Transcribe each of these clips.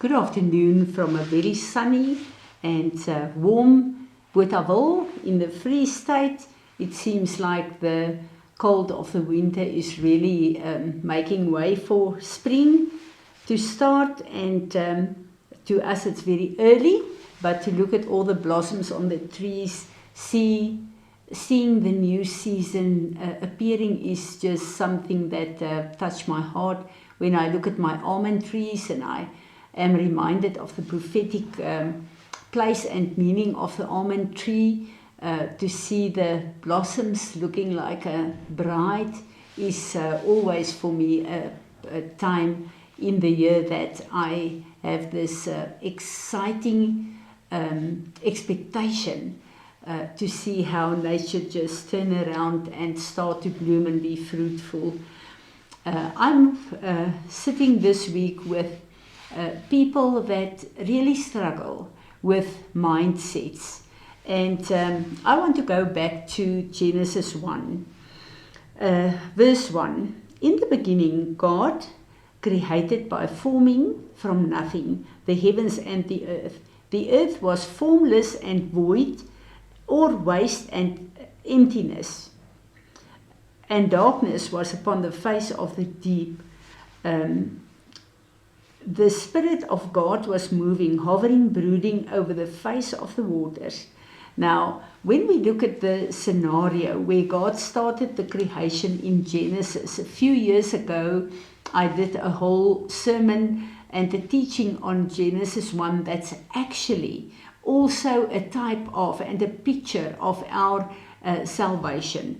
Good afternoon from a very sunny and warm Botawil in the Free State. It seems like the cold of the winter is really making way for spring to start, and to us it's very early, but to look at all the blossoms on the trees, seeing the new season appearing is just something that touched my heart. When I look at my almond trees, and I am reminded of the prophetic place and meaning of the almond tree, to see the blossoms looking like a bride is always for me a time in the year that I have this exciting expectation to see how nature just turn around and start to bloom and be fruitful. I'm sitting this week with people that really struggle with mindsets. And I want to go back to Genesis 1, verse 1. In the beginning, God created by forming from nothing the heavens and the earth. The earth was formless and void, or waste and emptiness, and darkness was upon the face of the deep. The Spirit of God was moving, hovering, brooding over the face of the waters. Now, when we look at the scenario where God started the creation in Genesis, a few years ago, I did a whole sermon and a teaching on Genesis 1 that's actually also a type of and a picture of our salvation.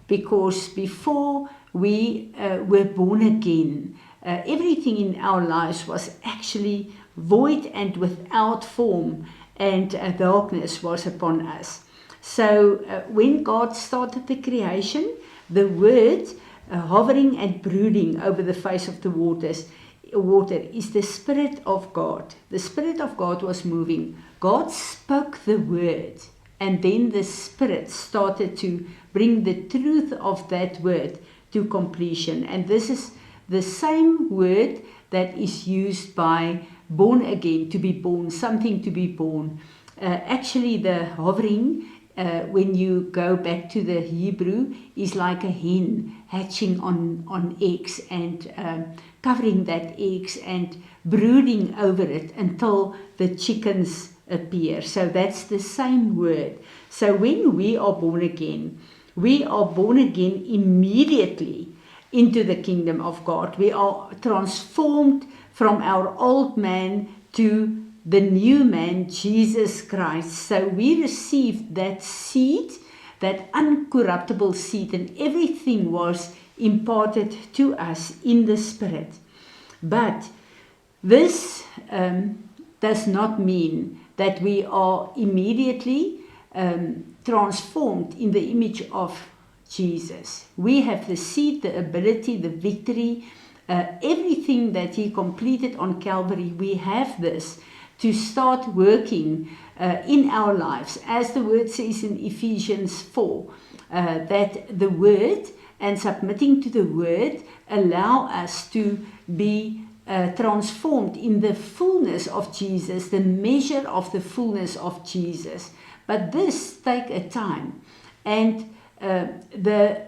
Because before we were born again, everything in our lives was actually void and without form, and darkness was upon us. So when God started the creation, the word hovering and brooding over the face of the water is the Spirit of God. The Spirit of God was moving. God spoke the word, and then the Spirit started to bring the truth of that word to completion. And this is the same word that is used by born again, to be born, something to be born. Actually, the hovering, when you go back to the Hebrew, is like a hen hatching on eggs and covering that eggs and brooding over it until the chickens appear. So that's the same word. So when we are born again immediately into the kingdom of God. We are transformed from our old man to the new man, Jesus Christ. So we received that seed, that uncorruptible seed, and everything was imparted to us in the Spirit. But this does not mean that we are immediately transformed in the image of Jesus. We have the seed, the ability, the victory, everything that he completed on Calvary. We have this to start working in our lives. As the word says in Ephesians 4, that the word and submitting to the word allow us to be transformed in the fullness of Jesus, the measure of the fullness of Jesus. But this takes a time. And the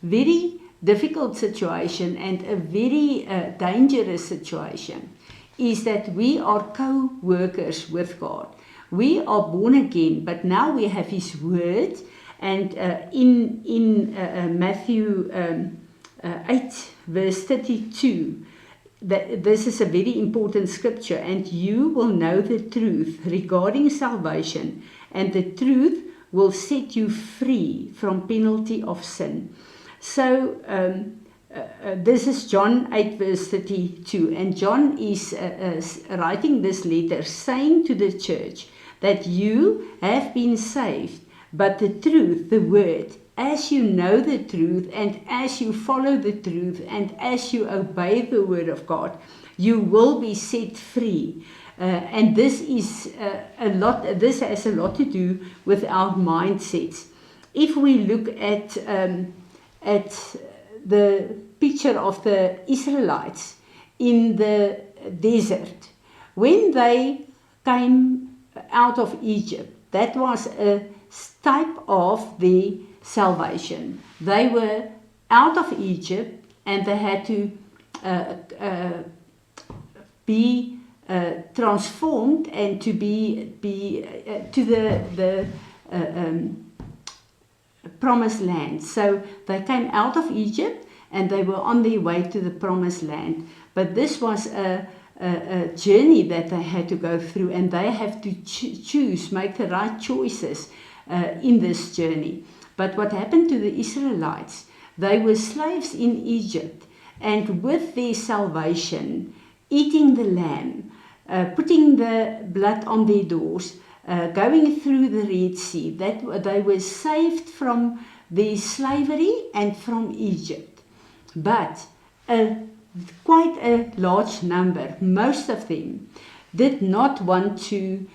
very difficult situation and a very dangerous situation is that we are co-workers with God. We are born again, but now we have his word. And in Matthew 8 verse 32, this is a very important scripture. And you will know the truth regarding salvation, and the truth will set you free from penalty of sin. So this is John 8 verse 32, and John is writing this letter saying to the church that you have been saved, but the truth, the word, as you know the truth and as you follow the truth and as you obey the word of God, you will be set free. And this is this has a lot to do with our mindsets. If we look at the picture of the Israelites in the desert. When they came out of Egypt, that was a type of the salvation. They were out of Egypt and they had to be transformed and to be to the promised land. So they came out of Egypt and they were on their way to the promised land. But this was a journey that they had to go through, and they have to choose, make the right choices in this journey. But what happened to the Israelites? They were slaves in Egypt, and with their salvation, eating the lamb, putting the blood on their doors, going through the Red Sea, that they were saved from their slavery and from Egypt. But quite a large number, most of them, did not want to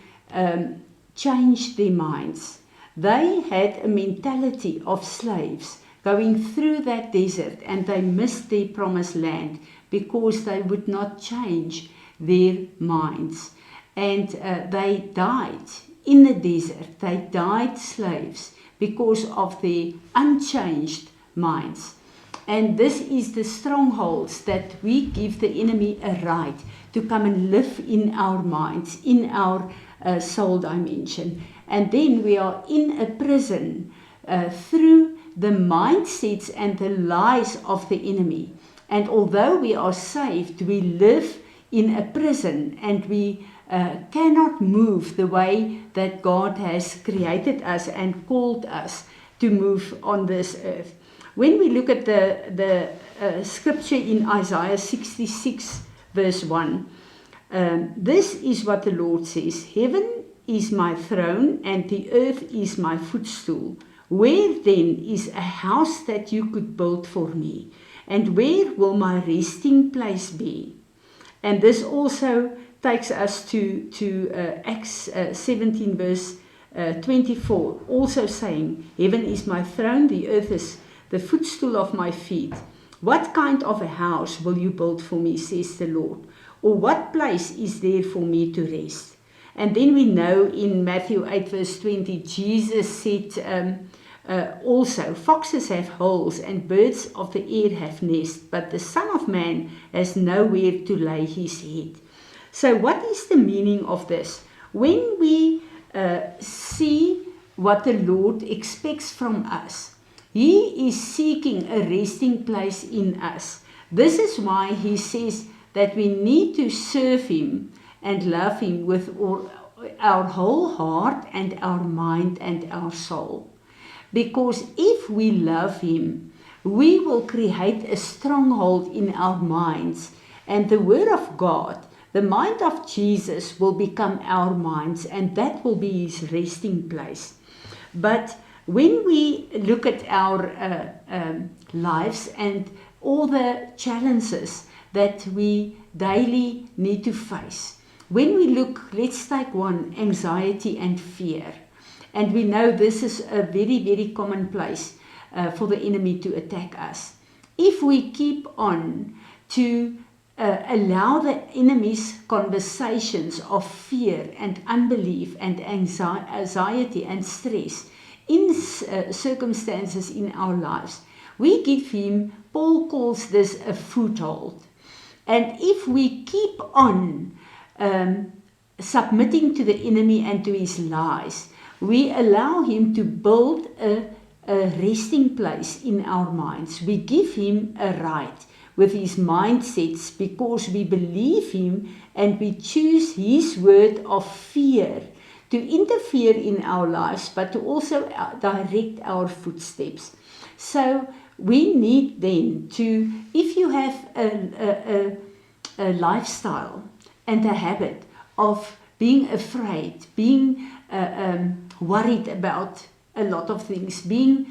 change their minds. They had a mentality of slaves going through that desert, and they missed their promised land because they would not change their minds. And they died in the desert. They died slaves because of their unchanged minds. And this is the strongholds that we give the enemy a right to come and live in our minds, in our soul dimension. And then we are in a prison through the mindsets and the lies of the enemy. And although we are saved, we live in a prison, and we cannot move the way that God has created us and called us to move on this earth. When we look at the scripture in Isaiah 66 verse 1, this is what the Lord says: Heaven is my throne and the earth is my footstool. Where then is a house that you could build for me? And where will my resting place be? And this also takes us to Acts 17 verse 24, also saying, Heaven is my throne, the earth is the footstool of my feet. What kind of a house will you build for me, says the Lord? Or what place is there for me to rest? And then we know in Matthew 8 verse 20, Jesus said also, foxes have holes and birds of the air have nests, but the Son of Man has nowhere to lay his head. So what is the meaning of this? When we see what the Lord expects from us, He is seeking a resting place in us. This is why He says that we need to serve Him and love Him with our whole heart and our mind and our soul. Because if we love Him, we will create a stronghold in our minds, and the Word of God, the mind of Jesus, will become our minds, and that will be His resting place. But when we look at our lives and all the challenges that we daily need to face, when we look, let's take one, anxiety and fear. And we know this is a very, very common place for the enemy to attack us. If we keep on to allow the enemy's conversations of fear and unbelief and anxiety and stress in circumstances in our lives, we give him, Paul calls this a foothold. And if we keep on submitting to the enemy and to his lies, we allow him to build a resting place in our minds. We give him a right with his mindsets because we believe him and we choose his word of fear to interfere in our lives, but to also direct our footsteps. So we need then to, if you have a lifestyle and a habit of being afraid, being worried about a lot of things, being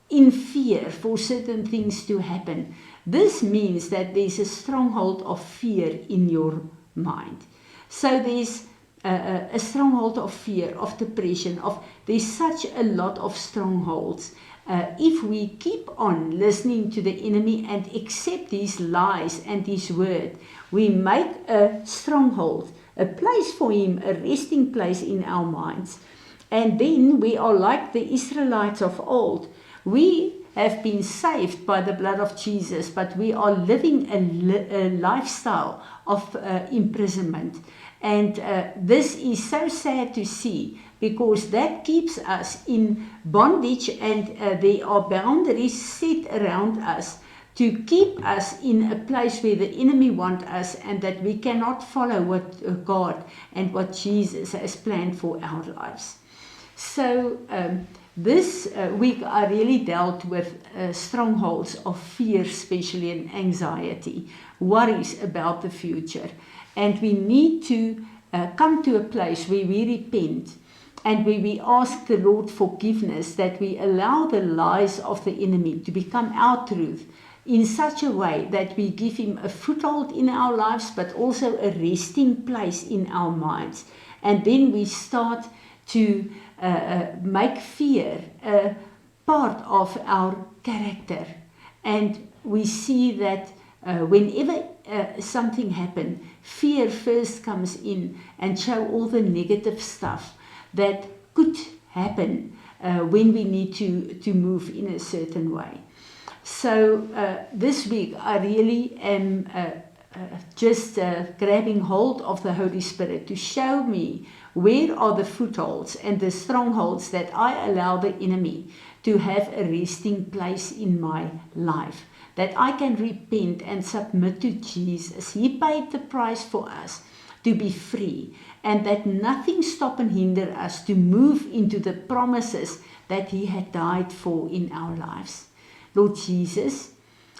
in fear for certain things to happen, this means that there's a stronghold of fear in your mind. So there's a stronghold of fear, of depression, there's such a lot of strongholds if we keep on listening to the enemy and accept his lies and his word, we make a stronghold, a place for him, a resting place in our minds. And then we are like the Israelites of old. We have been saved by the blood of Jesus, but we are living a lifestyle of imprisonment. And this is so sad to see, because that keeps us in bondage, and there are boundaries set around us to keep us in a place where the enemy wants us, and that we cannot follow what God and what Jesus has planned for our lives. So this week I really dealt with strongholds of fear, especially, and anxiety, worries about the future. And we need to come to a place where we repent and where we ask the Lord forgiveness, that we allow the lies of the enemy to become our truth in such a way that we give him a foothold in our lives, but also a resting place in our minds. And then we start to make fear a part of our character. And we see that whenever something happens, fear first comes in and show all the negative stuff that could happen when we need to move in a certain way. So this week I really am just grabbing hold of the Holy Spirit to show me where are the footholds and the strongholds that I allow the enemy to have a resting place in my life, that I can repent and submit to Jesus. He paid the price for us to be free, and that nothing stop and hinder us to move into the promises that he had died for in our lives. Lord Jesus,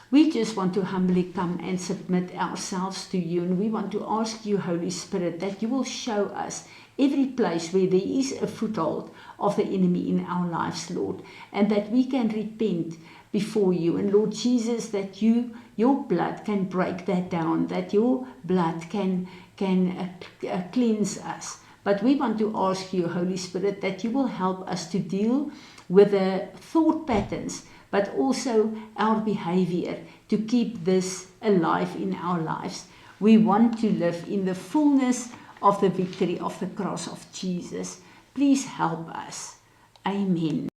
we just want to humbly come and submit ourselves to you, and we want to ask you, Holy Spirit, that you will show us every place where there is a foothold of the enemy in our lives, Lord, and that we can repent before you. And Lord Jesus, that your blood can break that down, that your blood can cleanse us. But we want to ask you, Holy Spirit, that you will help us to deal with the thought patterns, but also our behavior, to keep this alive in our lives. We want to live in the fullness of the victory of the cross of Jesus. Please help us. Amen.